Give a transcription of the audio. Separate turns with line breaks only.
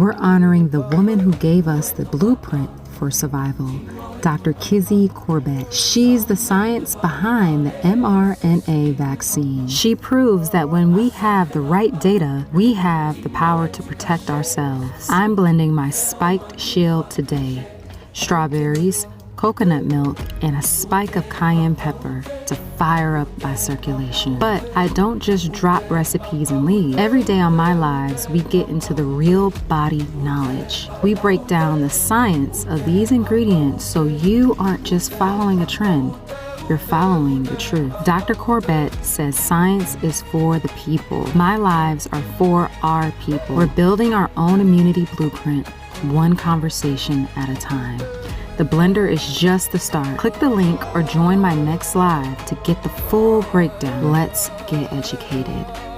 We're honoring the woman who gave us the blueprint for survival, Dr. Kizzy Corbett. She's the science behind the mRNA vaccine. She proves that when we have the right data, we have the power to protect ourselves. I'm blending my spiked shield today. Strawberries, coconut milk, and a spike of cayenne pepper to fire up my circulation. But I don't just drop recipes and leave. Every day on My Lives, we get into the real body knowledge. We break down the science of these ingredients so you aren't just following a trend. You're following the truth. Dr. Corbett says science is for the people. My lives are for our people. We're building our own immunity blueprint, one conversation at a time. The blender is just the start. Click the link or join my next live to get the full breakdown. Let's get educated.